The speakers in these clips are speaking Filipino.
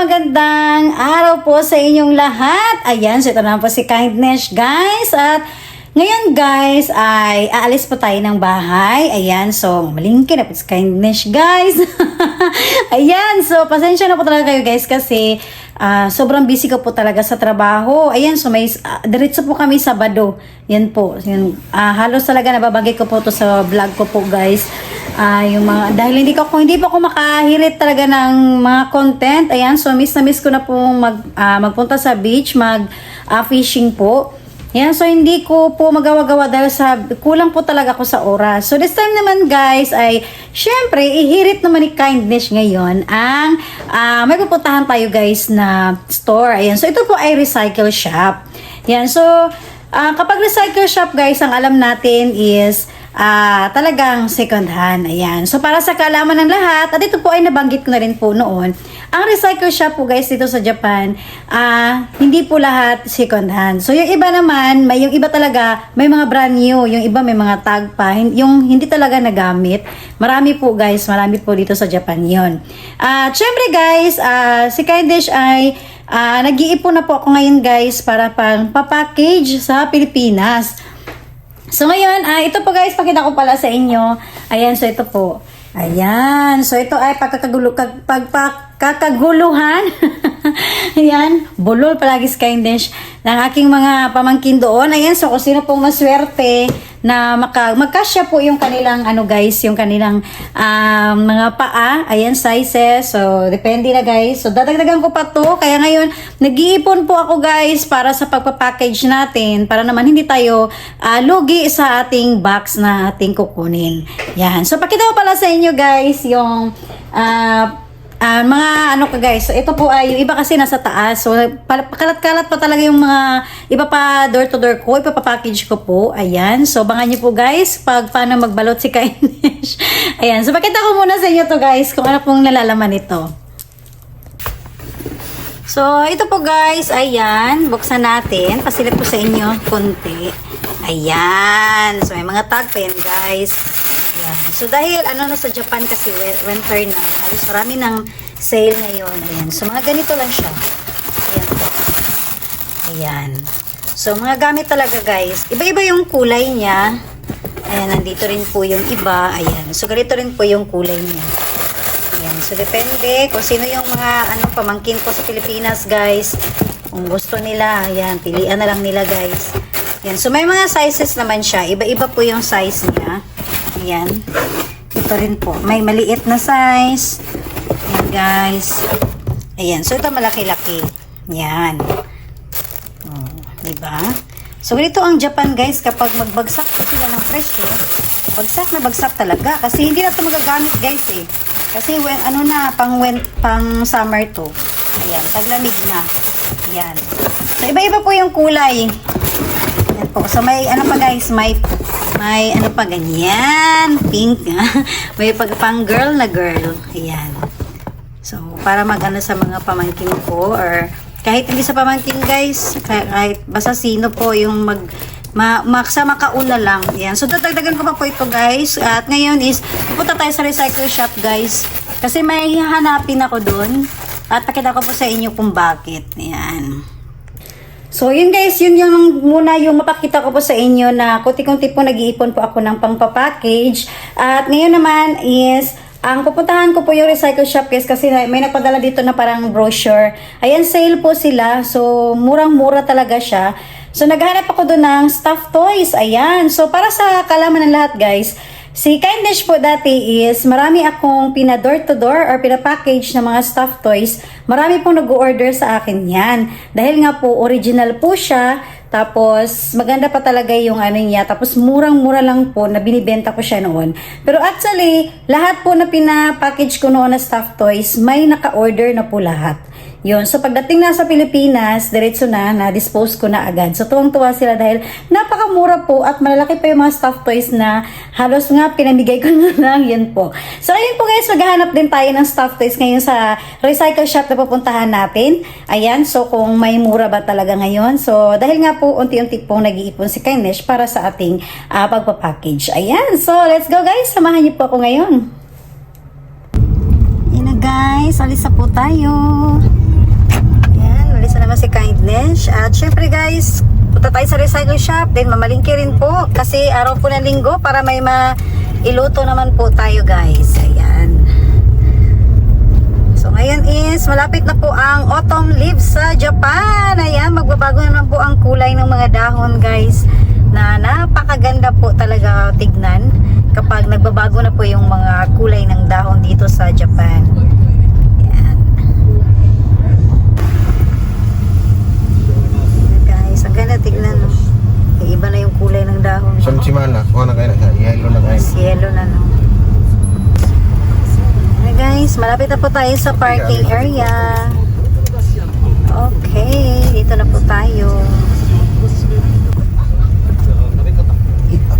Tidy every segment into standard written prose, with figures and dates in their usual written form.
magandang araw po sa inyong lahat. Ayan, so ito naman po si Kindness, guys. At ngayon, guys, ay aalis po tayo ng bahay. Ayan, so malingki na po si Kindness, guys. Ayan, so pasensya na po talaga kayo, guys, kasi sobrang busy ko po talaga sa trabaho. Ayan, so may diretso po kami Sabado. Yan po. Yan, halos talaga nababanggit ko po to sa vlog ko po, guys. Yung mga, dahil hindi pa ako makahirit talaga ng mga content. Ayan, so miss na miss ko na po magpunta sa beach, fishing po. Yan, so hindi ko po magawa-gawa dahil sa kulang po talaga ako sa oras. So this time naman, guys, ay syempre ihirit naman ni Kindness ngayon ang may pupuntahan tayo, guys, na store. Ayan, so ito po ay recycle shop. Yan, so kapag recycle shop, guys, ang alam natin is talagang second hand. Ayan. So para sa kaalaman ng lahat, at ito po ay nabanggit ko na rin po noon, ang recycle shop po, guys, dito sa Japan, hindi po lahat second hand. So yung iba naman, yung iba talaga may mga brand new, yung iba may mga tag pa, yung hindi talaga nagamit. Marami po, guys, marami po dito sa Japan yon. Syempre, guys, si Kindness ay nag-iipon na po ako ngayon, guys, para pang papackage sa Pilipinas. So ngayon, ito po, guys, pakita ko pala sa inyo. Ayan, so ito po. Ayan, so ito ay pagkakaguluhan. Ayan, bulol palagi si Kindness ng aking mga pamangkin doon. Ayan, so kung sino pong maswerte na magkasya po yung kanilang guys, yung kanilang mga paa, ayan, sizes. So depende na, guys. So dadagdagan ko pa to, kaya ngayon nag-iipon po ako, guys, para sa pagpa-package natin, para naman hindi tayo lugi sa ating box na ating kukunin. Yan. So pakita ko pala sa inyo, guys, yung mga guys, so ito po ay yung iba kasi nasa taas, so pakalat-kalat pa talaga yung mga iba pa door to door ko, ipapapackage ko po. Ayan, so bangan nyo po, guys, pag paano magbalot si Kindness. Ayan, so pakita ko muna sa inyo to, guys, kung ano pong nalalaman ito. So ito po, guys, ayan, buksan natin, pasilip ko sa inyo konti. Ayan, so may mga tag pa yan, guys. Ayan. So dahil na sa Japan kasi winter na, halos marami ng sale ngayon. Ayan. So mga ganito lang siya. Ayan po. Ayan. So mga gamit talaga, guys. Iba-iba yung kulay niya. Ayan, nandito rin po yung iba. Ayan. So ganito rin po yung kulay niya. Ayan. So depende kung sino yung mga pamangkin ko sa Pilipinas, guys. Kung gusto nila, ayan, pilian na lang nila, guys. Ayan. So may mga sizes naman siya. Iba-iba po yung size niya. Ayan. Ito rin po. May maliit na size. Ayan, guys. Ayan. So, ito malaki-laki. Ayan. Oh, diba? So, ganito ang Japan, guys. Kapag magbagsak po sila ng presyo, bagsak na bagsak talaga. Kasi hindi na ito magagamit, guys, eh. Kasi, pang summer to. Ayan. Taglamig na. Ayan. So, iba-iba po yung kulay. Ayan po. So, may pa, guys, may pa ganyan, pink. May pang girl na girl. Ayan. So, para sa mga pamangkin ko, or kahit hindi sa pamangkin, guys, kahit basta sino po yung sa makauna lang. Ayan. So, dadagdagan ko pa po ito, guys. At ngayon is, pupunta tayo sa recycle shop, guys. Kasi may hanapin ako dun. At pakita ko po sa inyo kung bakit. Ayan. So, yun, guys, yun yung muna yung mapakita ko po sa inyo na kunti-kunti po nag-iipon po ako ng pang-package. At ngayon naman is, ang pupuntahan ko po yung recycle shop, guys, kasi may nagpadala dito na parang brochure. Ayan, sale po sila. So, murang-mura talaga siya. So, naghanap ako doon ng stuffed toys. Ayan. So, para sa kalaman ng lahat, guys, si Kindness po dati is marami akong pina-door to door or pina-package na mga stuffed toys. Marami pong nag-order sa akin yan. Dahil nga po, original po siya. Tapos, maganda pa talaga yung niya. Tapos, murang-mura lang po na binibenta ko siya noon. Pero actually, lahat po na pina-package ko noon na stuffed toys, may naka-order na po lahat. Yun. So, pagdating na sa Pilipinas, diretso na-dispose ko na agad. So, tuwang-tuwa sila dahil napakamura po at malalaki pa yung mga stuffed toys na halos nga pinamigay ko na lang. Yan po. So, ayun po, guys, maghahanap din tayo ng stuffed toys ngayon sa recycle shop na pupuntahan natin. Ayan. So, kung may mura ba talaga ngayon. So, dahil nga po, unti-unti pong nag-iipon si Kindness para sa ating pagpapackage. Ayan. So, let's go, guys. Samahan niyo po ako ngayon. Yan na, guys. guys, alis na po tayo. Ayan, alis na naman si Kindness. At syempre guys, punta tayo sa recycle shop. Then mamalingki rin po kasi araw po ng linggo para may iluto naman po tayo guys. Ayan. So ngayon is malapit na po ang autumn leaves sa Japan. Ayan, magbabago naman po ang kulay ng mga dahon guys, na napakaganda po talaga tignan kapag nagbabago na po yung mga kulay ng dahon dito sa Japan. Ayan. Guys, ang ganda tignan, no? Iba na yung kulay ng dahon. Sa Chimana, kuha na kayo na. Yellow na kayo. Yellow na, no? Guys, malapit na po tayo sa parking area. Okay, dito na po tayo.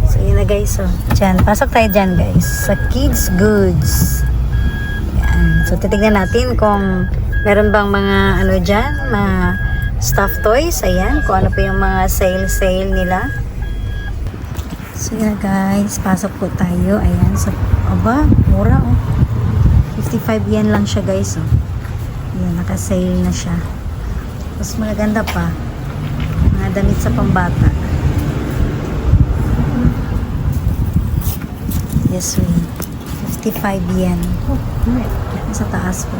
So yun na guys, dyan, pasok tayo dyan guys sa Kids Goods. Yan. So titignan natin kung meron bang mga ano dyan, mga stuffed toys. Ayan, kung ano po yung mga sale nila. So yun guys, pasok po tayo. Ayan, so aba, mura 55 yen lang siya guys, Yan, naka-sale na siya. Mas maganda pa, mga damit sa pambata. Yes, 55 yen. Sa taas po.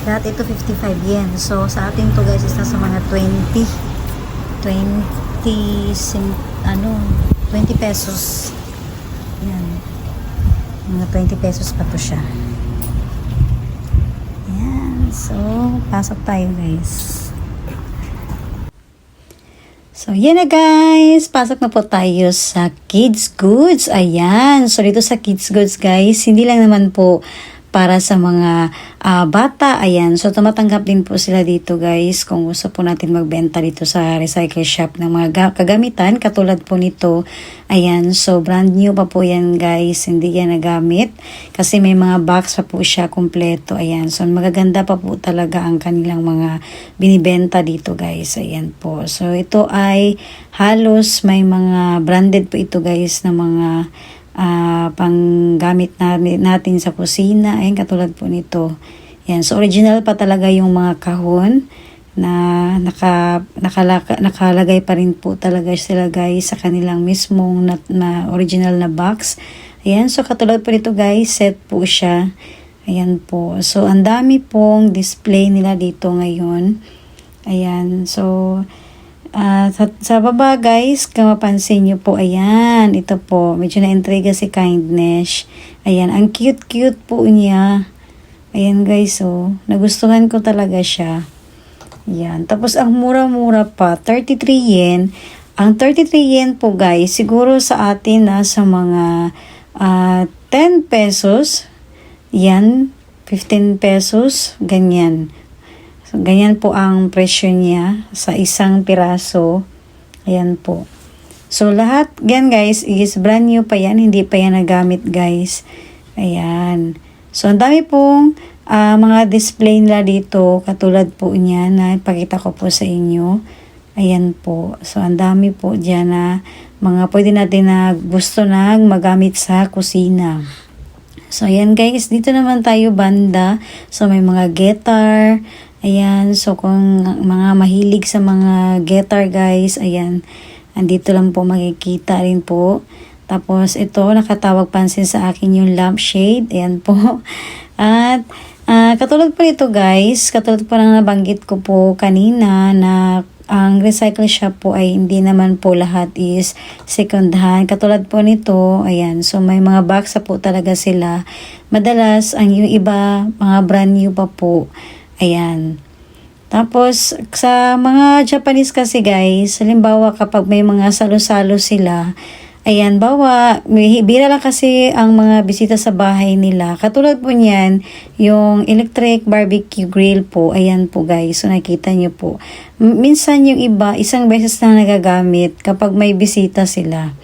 Lahat ito 55 yen. So, sa atin to guys is nasa mga 20 pesos. Yan. Mga 20 pesos pa to siya. Ayan. So, pasok tayo guys. So, yan na guys. Pasok na po tayo sa Kids Goods. Ayan. So, dito sa Kids Goods guys, hindi lang naman po para sa mga bata. Ayan. So, tumatanggap din po sila dito guys kung gusto po natin magbenta dito sa recycle shop ng mga kagamitan. Katulad po nito. Ayan. So, brand new pa po yan guys. Hindi yan nagamit. Kasi may mga box pa po siya kompleto. Ayan. So, magaganda pa po talaga ang kanilang mga binibenta dito guys. Ayan po. So, ito ay halos may mga branded po ito guys na mga panggamit natin sa kusina. Ayan, katulad po nito. Yan. So, original pa talaga yung mga kahon na nakalagay pa rin po talaga sila guys sa kanilang mismong na original na box. Ayan. So, katulad po nito guys, set po siya. Ayan po. So, ang dami pong display nila dito ngayon. Ayan. So, sa baba guys, kung mapansin nyo po, ayan, ito po, medyo na-intriga si Kindness. Ayan, ang cute po niya. Ayan guys, nagustuhan ko talaga siya. Ayan, tapos ang mura-mura pa, 33 yen. Ang 33 yen po guys, siguro sa atin nasa mga 10 pesos. Yan, 15 pesos, ganyan. So, ganyan po ang presyo niya sa isang piraso. Ayan po. So, lahat, yan guys, is brand new pa yan. Hindi pa yan nagamit guys. Ayan. So, ang dami pong mga display nila dito. Katulad po niya na ipakita ko po sa inyo. Ayan po. So, ang dami po dyan na mga pwede natin na gusto na magamit sa kusina. So, ayan guys. Dito naman tayo banda. So, may mga guitar. Ayan, so kung mga mahilig sa mga guitar guys, ayan, andito lang po makikita rin po. Tapos ito, nakatawag pansin sa akin yung lampshade, ayan po. At katulad po ito guys, katulad po ng nabanggit ko po kanina na ang recycle shop po ay hindi naman po lahat is second hand. Katulad po nito, ayan, so may mga box po talaga sila. Madalas, ang yung iba, mga brand new pa po. Ayan. Tapos, sa mga Japanese kasi guys, halimbawa kapag may mga salo-salo sila, ayan, bira lang kasi ang mga bisita sa bahay nila. Katulad po niyan, yung electric barbecue grill po, ayan po guys, so nakita nyo po. Minsan yung iba, isang beses na nagagamit kapag may bisita sila.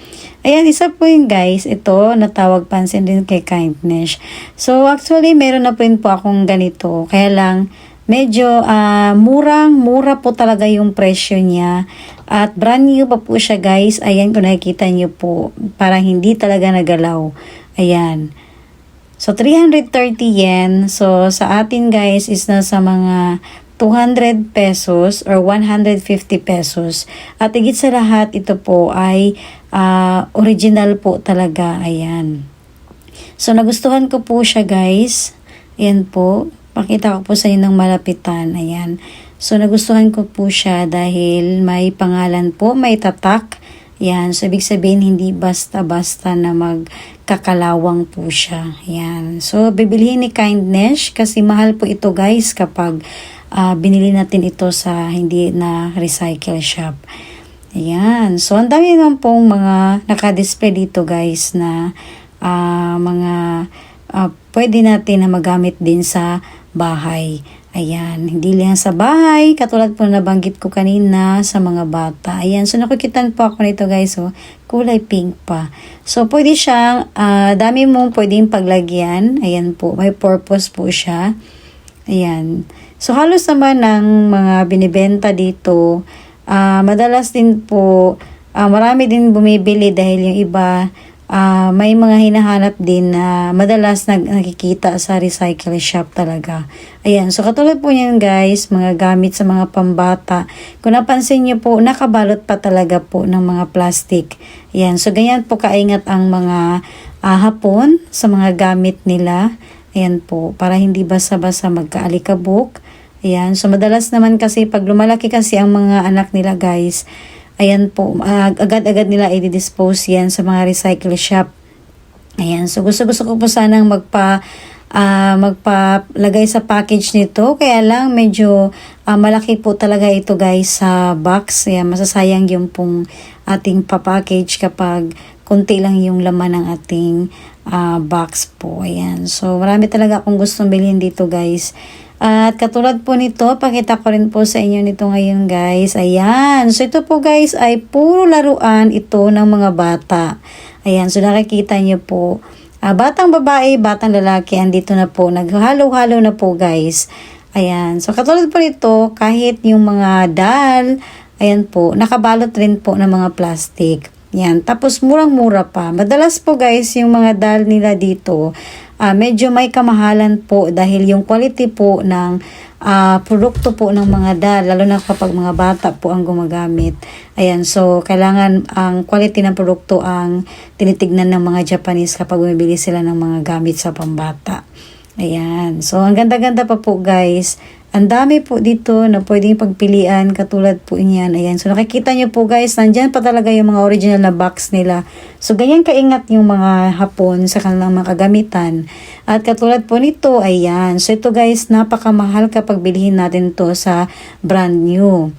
Ayan, isa po yun guys, ito, natawag pansin din kay Kindness. So, actually, meron na po rin po akong ganito. Kaya lang, medyo mura po talaga yung presyo niya. At brand new pa po siya guys. Ayan, kung nakikita nyo po, parang hindi talaga nagalaw. Ayan. So, 330 yen. So, sa atin guys is nasa mga 200 pesos or 150 pesos. At higit sa lahat, ito po ay original po talaga. Ayan. So, nagustuhan ko po siya guys. Ayan po. Pakita ko po sa inyo ng malapitan. Ayan. So, nagustuhan ko po siya dahil may pangalan po, may tatak. Yan. So, ibig sabihin, hindi basta-basta na magkakalawang po siya. Yan. So, bibilihin ni Kindness kasi mahal po ito guys kapag binili natin ito sa hindi na recycle shop. Ayan. So, ang dami naman pong mga naka-display dito guys na mga pwede natin na magamit din sa bahay. Ayan, hindi lang sa bahay, katulad po nabanggit ko kanina sa mga bata. Ayan, so nakukitan po ako nito guys, so kulay pink pa. So pwede siyang, dami mong pwedeng paglagyan. Ayan po, may purpose po siya. Ayan. So halos naman ng mga binibenta dito, madalas din po, marami din bumibili dahil yung iba, may mga hinahanap din na madalas nakikita sa recycle shop talaga. Ayan, so katulad po niyan guys, mga gamit sa mga pambata. Kung napansin niyo po, nakabalot pa talaga po ng mga plastic. Ayan, so ganyan po kaingat ang mga Hapon sa mga gamit nila. Ayan po, para hindi basa-basa magkaalikabok. Ayan, so madalas naman kasi pag lumalaki kasi ang mga anak nila guys, ayan po, agad-agad nila i-dispose yan sa mga recycle shop. Ayan, so gusto ko po sanang magpalagay sa package nito. Kaya lang medyo malaki po talaga ito guys sa box. Ayan, masasayang yung pong ating papackage kapag konti lang yung laman ng ating box po. Ayan, so marami talaga akong gustong bilhin dito guys. At katulad po nito, pakita ko rin po sa inyo nito ngayon guys. Ayan. So ito po guys ay puro laruan ito ng mga bata. Ayan. So nakikita nyo po. Batang babae, batang lalaki. Andito na po. Naghalo-halo na po guys. Ayan. So katulad po nito, kahit yung mga doll, ayan po, nakabalot rin po ng mga plastic. Yan. Tapos murang-mura pa. Madalas po guys, yung mga doll nila dito, medyo may kamahalan po dahil yung quality po ng produkto po ng mga doll, lalo na kapag mga bata po ang gumagamit. Ayan, so kailangan ang quality ng produkto ang tinitignan ng mga Japanese kapag bumibili sila ng mga gamit sa pambata. Ayan, so ang ganda-ganda pa po guys. Ang dami po dito na pwedeng pagpilian katulad po niyan. Ayan. So nakikita nyo po guys, nandyan pa talaga yung mga original na box nila. So ganyan kaingat yung mga Hapon sa kanilang mga kagamitan. At katulad po nito, ayan. So ito guys, napakamahal kapag bilhin natin to sa brand new.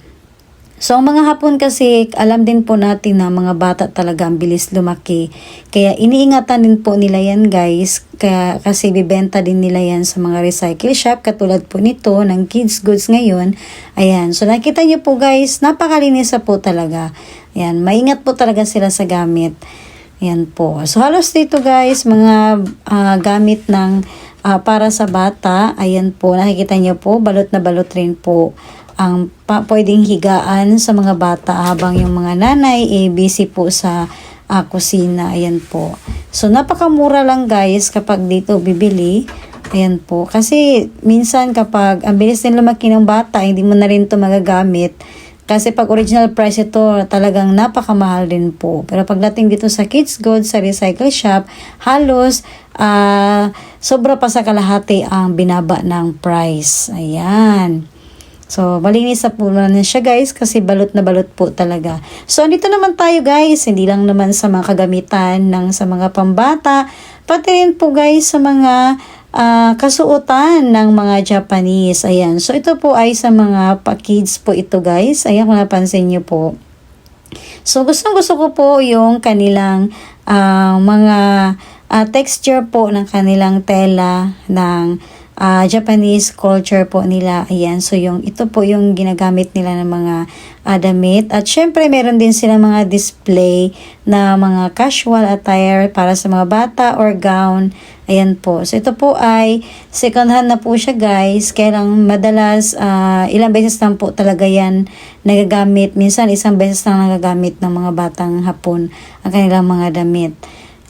So, ang mga Hapon kasi, alam din po natin na mga bata talaga ang bilis lumaki. Kaya, iniingatan din po nila yan guys. Kaya, kasi bibenta din nila yan sa mga recycle shop. Katulad po nito, ng kids goods ngayon. Ayan. So, nakita niyo po guys, napakalinis po talaga. Ayan. Maingat po talaga sila sa gamit. Ayan po. So, halos dito guys, mga gamit ng para sa bata. Ayan po. Nakikita niyo po, balot na balot rin po ang pwedeng higaan sa mga bata habang yung mga nanay busy po sa kusina. Ayan po. So, napakamura lang guys kapag dito bibili. Ayan po. Kasi minsan kapag ang bilis din lumaki ng bata, hindi mo na rin ito magagamit. Kasi pag original price ito, talagang napakamahal din po. Pero pagdating dito sa kids goods, sa recycle shop, halos sobra pa sa kalahati ang binaba ng price. Ayan. So, malinis na po na siya guys kasi balot na balot po talaga. So, andito naman tayo guys. Hindi lang naman sa mga kagamitan sa mga pambata. Pati rin po guys sa mga kasuotan ng mga Japanese. Ayan. So, ito po ay sa mga pa-kids po ito guys. Ayan kung napansin nyo po. So, gusto ko po yung kanilang mga texture po ng kanilang tela ng Japanese culture po nila. Ayan. So, ito po yung ginagamit nila ng mga damit. At syempre, meron din sila mga display na mga casual attire para sa mga bata or gown. Ayan po. So, ito po ay second hand na po siya guys. Kaya lang madalas, ilang beses lang po talaga yan nagagamit. Minsan, isang beses lang nagagamit ng mga batang Hapon ang kanilang mga damit.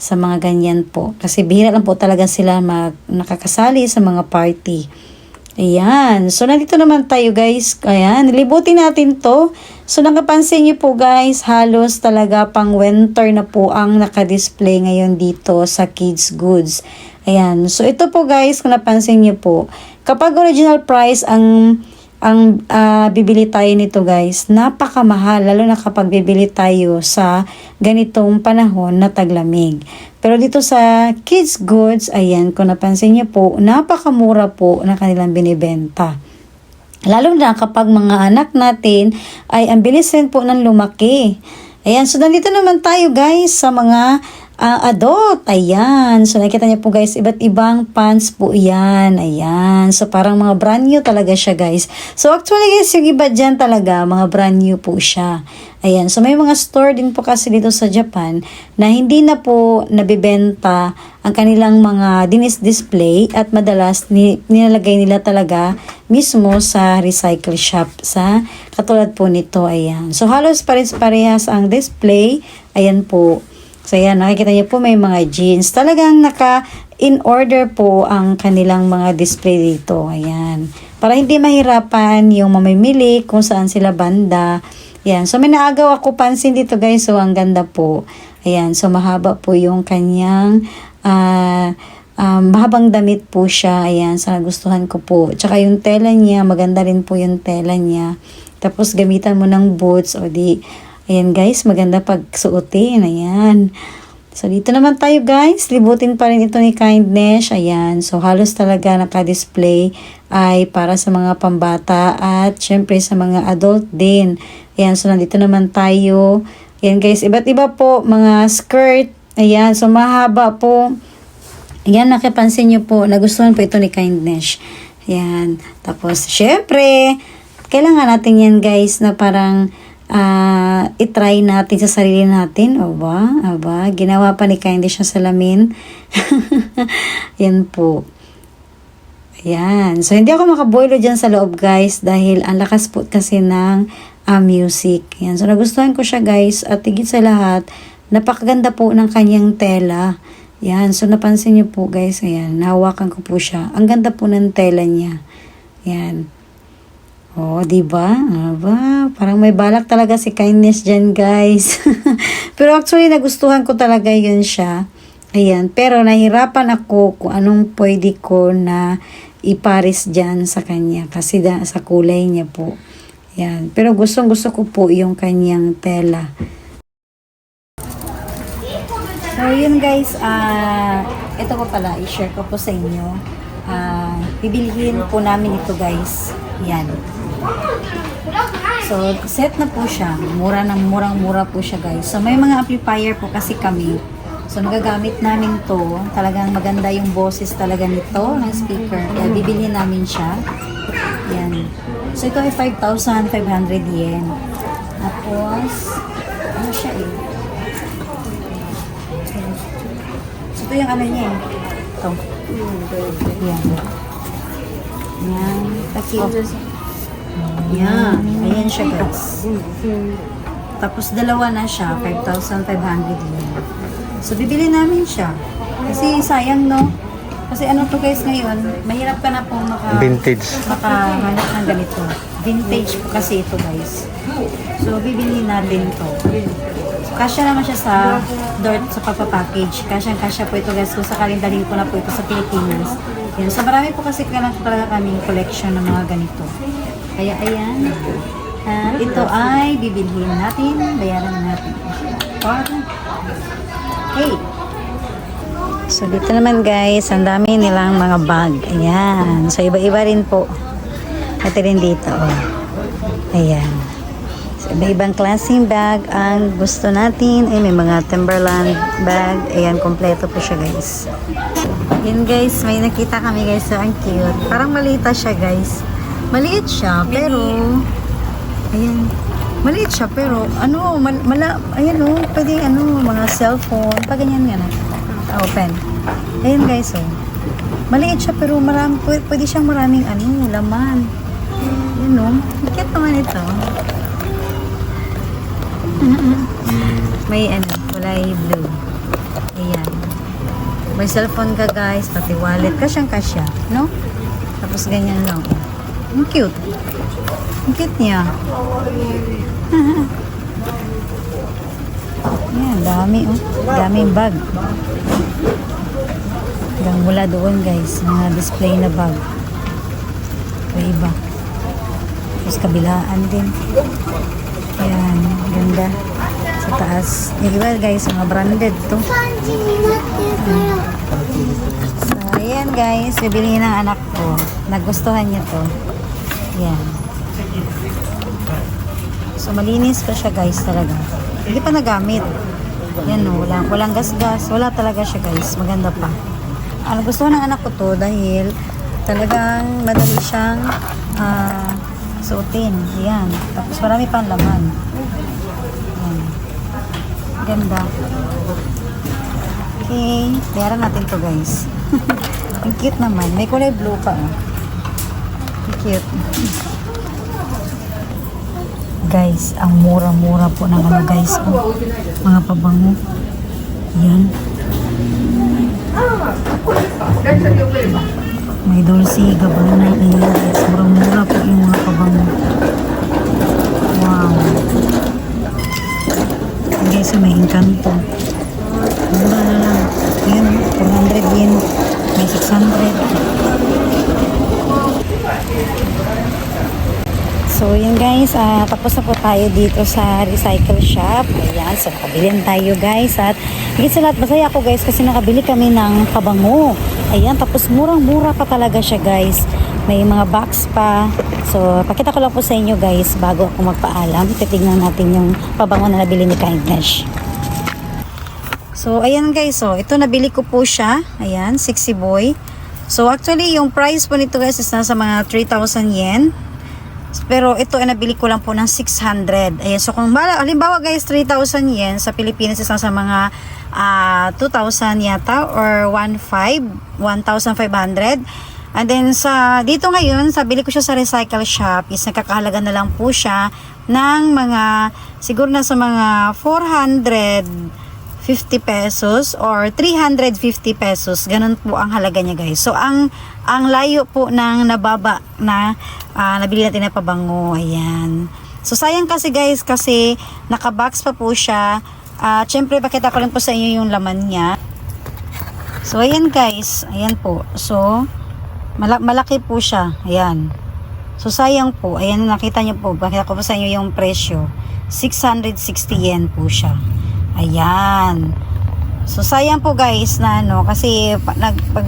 sa mga ganyan po. Kasi bihira lang po talaga sila nakakasali sa mga party. Ayan. So, nandito naman tayo guys. Ayan. Libutin natin to. So, nakapansin niyo po guys, halos talaga pang winter na po ang nakadisplay ngayon dito sa Kids Goods. Ayan. So, ito po guys, kung napansin niyo po, kapag original price ang bibili tayo nito guys, napakamahal, lalo na kapag bibili tayo sa ganitong panahon na taglamig. Pero dito sa Kids Goods, ayan, kung napansin niyo po, napakamura po na kanilang binibenta. Lalo na kapag mga anak natin ay ang bilis rin po ng lumaki. Ayan, so nandito naman tayo guys sa mga adult. Ayan, so nakita niyo po guys, iba't ibang pants po yan. Ayan, so parang mga brand new talaga siya guys. So actually guys, yung iba dyan talaga, mga brand new po siya. Ayan, so may mga store din po kasi dito sa Japan na hindi na po nabibenta ang kanilang mga display at madalas nilalagay nila talaga mismo sa recycle shop sa katulad po nito. Ayan, so halos parehas ang display. Ayan po. So ayan, nakikita niyo po may mga jeans. Talagang in order po ang kanilang mga display dito. Ayan. Para hindi mahirapan yung mamimili kung saan sila banda. Ayan. So may naagaw ako pansin dito guys. So ang ganda po. Ayan. So mahaba po yung kanyang mahabang damit po siya. Ayan. So nagustuhan ko po. Tsaka yung tela niya, maganda rin po yung tela niya. Tapos gamitan mo ng boots o di. Ayan guys, maganda pag suotin. Ayan. So dito naman tayo guys. Libutin pa rin ito ni Kindness. Ayan. So halos talaga naka-display ay para sa mga pambata at syempre sa mga adult din. Ayan. So nandito naman tayo. Ayan guys. Iba't iba po mga skirt. Ayan. So mahaba po. Ayan. Nakipansin nyo po. Nagustuhan po ito ni Kindness. Ayan. Tapos syempre kailangan natin yan guys na parang itry natin sa sarili natin. Aba, ginawa pa ni Candy siya salamin. Yan po. Ayan. So, hindi ako makaboilo dyan sa loob, guys, dahil ang lakas po kasi ng music. Yan. So, nagustuhan ko siya, guys, at higit sa lahat, napakaganda po ng kanyang tela. Yan. So, napansin niyo po, guys, ayan, nahawakan ko po siya. Ang ganda po ng tela niya. Yan. Oh, diba? Aba, parang may balak talaga si Kindness dyan, guys. Pero actually, nagustuhan ko talaga yun siya. Ayan. Pero nahirapan ako kung anong pwede ko na iparis dyan sa kanya. Kasi sa kulay niya po. Ayan. Pero gusto ko po yung kanyang tela. So, yun guys. Ito ko pala, i-share ko po sa inyo. Bibilihin po namin ito, guys. Yan. So, set na po siya. Murang-mura po siya, guys. So, may mga amplifier po kasi kami. So, nagagamit namin to. Talagang maganda yung boses talaga nito ng speaker. Kaya bibili namin siya. Yan. So, ito ay 5,500 yen. Tapos, ano siya eh? So, ito yung ano niya eh. Ito. Yan. Yan. Takip. Yan. Ayan siya, guys. Tapos, dalawa na siya. 5,500 yen. So, bibili namin siya. Kasi, sayang, no? Kasi, ano to guys, ngayon, mahirap ka na po makahanap ng ganito. Vintage po kasi ito, guys. So, bibili natin to. So, kasya naman siya sa papapackage. Kasya po ito, guys. Kung sakaling dalhin ko na po ito sa Pilipinas. Yan. So, marami po kasi talaga kaming collection ng mga ganito. Kaya, ayan. At ito ay bibilhin natin. Bayaran natin. Okay. So, dito naman guys, ang dami nilang mga bag. Ayan. So, iba-iba rin po. Ito rin dito. Oh. Ayan. So, iba-ibang klaseng bag. Ang gusto natin ay may mga Timberland bag. Ayan, kompleto po siya guys. Ayan guys, may nakita kami guys. So, ang cute. Parang maliit siya guys. Maliit siya, pero ayan. Maliit siya, pero ano, ayan o, pwede mga cellphone. Pag ganyan nga na. Open. Ayan guys, oh. Maliit siya, pero pwede siyang maraming laman. Ayan o. Cute naman ito. May kulay blue. Ayan. May cellphone ka guys, pati wallet. Kasyang-kasya, no? Tapos ganyan lang. Ang cute. Ang cute niya. Ayan, dami oh. Daming bag. Hanggang mula doon guys, mga display na bag. Ito iba. Tapos kabilaan din. Ayan, ganda. Sa taas. Yung iba guys, mga branded to. So, ayan guys, bibili ng anak ko. Nagustuhan niya to. Ayan. So, malinis pa siya guys talaga. Hindi pa nagamit. Yan o, walang gas-gas. Wala talaga siya guys. Maganda pa. Ano, gusto ng anak ko to dahil talagang madali siyang suotin. Yan. Tapos marami pang laman. Yan. Ganda. Okay. Bayaran natin to guys. Ang cute naman. May kulay blue pa. Oh. Ang cute. Guys, ang mura-mura po ng ano guys. Oh. Mga pabango. Yan. May Dolce Gabbana. Ayan guys. Mura-mura po yung mga pabango. Wow. Guys, may Encanto. Mura na lang. Ayan, 400 yen. May 600. So, yun guys, tapos na po tayo dito sa recycle shop. Ayan, so nakabilin tayo guys. At higit sa lahat, masaya ako guys kasi nakabili kami ng pabango. Ayan, tapos murang-mura pa talaga siya guys. May mga box pa. So, pakita ko lang po sa inyo guys bago ako magpaalam. Titignan natin yung pabango na nabili ni Kindness. So, ayan guys, so ito nabili ko po siya. Ayan, Sexy Boy. So, actually, yung price po nito guys is nasa mga 3,000 yen. Pero ito ay nabili ko lang po ng 600. Ayan, so kung halimbawa guys 3,000 yen sa Pilipinas is sa mga 2,000 yata or 1,500. And then sa dito ngayon, sa bili ko siya sa recycle shop is nakakahalaga na lang po siya ng mga siguro na sa mga 450 pesos or 350 pesos. Ganun po ang halaga niya guys. So ang layo po ng nababa na nabili natin na pabango. Ayan. So sayang kasi guys kasi nakabox pa po siya. Syempre pakita ko lang po sa inyo yung laman niya. So ayan guys. Ayan po. So malaki po siya. Ayan. So sayang po. Ayan, nakita niyo po. Pakita ko po sa inyo yung presyo. 660 yen po siya. Ayan. So sayang po guys na ano kasi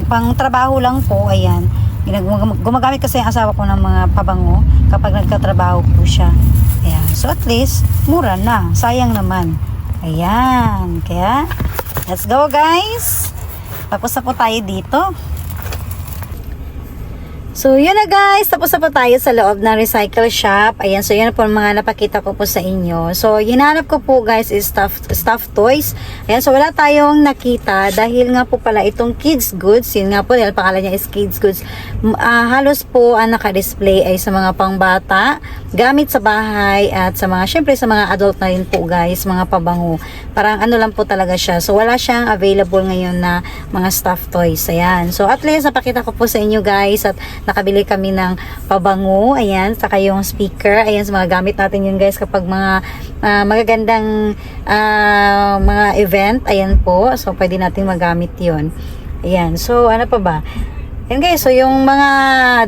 pang trabaho lang po. Ayan. Gumagamit kasi ang asawa ko ng mga pabango kapag nagtatrabaho po siya. Ayan. So at least mura na. Sayang naman. Ayan. Kaya let's go guys. Tapos na po tayo dito. So, yun na guys. Tapos na po tayo sa loob ng recycle shop. Ayan. So, yun na po mga napakita ko po sa inyo. So, hinanap ko po guys is stuffed toys. Ayan. So, wala tayong nakita dahil nga po pala itong kids goods. Yun nga po dahil pangalan niya is kids goods. Halos po ang naka-display ay sa mga pangbata, gamit sa bahay at sa mga, syempre sa mga adult na rin po guys. Mga pabango. Parang ano lang po talaga siya. So, wala siyang available ngayon na mga stuffed toys. Ayan. So, at least napakita ko po sa inyo guys at nakabili kami ng pabango, ayan, saka yung speaker, ayan, sa mga gamit natin yun guys kapag mga magagandang mga event, ayan po, so pwede natin magamit yun, ayan, so ano pa ba, ayan guys, so yung mga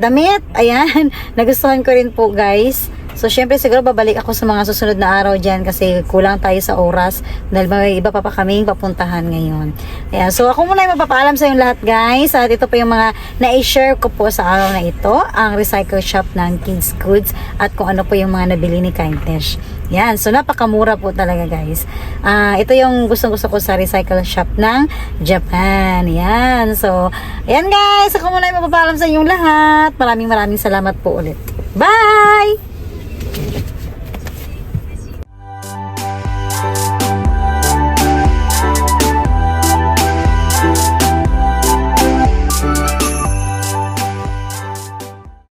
damit, ayan, nagustuhan ko rin po guys. So, syempre, siguro babalik ako sa mga susunod na araw dyan kasi kulang tayo sa oras dahil may iba pa kaming papuntahan ngayon. Ayan. So, ako muna yung magpapaalam sa yung lahat, guys. At ito po yung mga na-share ko po sa araw na ito, ang recycle shop ng Kids Goods at kung ano po yung mga nabili ni Kindness. Yan. So, napakamura po talaga, guys. Ito yung gustong-gusto ko sa recycle shop ng Japan. Yan. So, ayan, guys. Ako muna yung magpapaalam sa inyong lahat. Maraming salamat po ulit. Bye!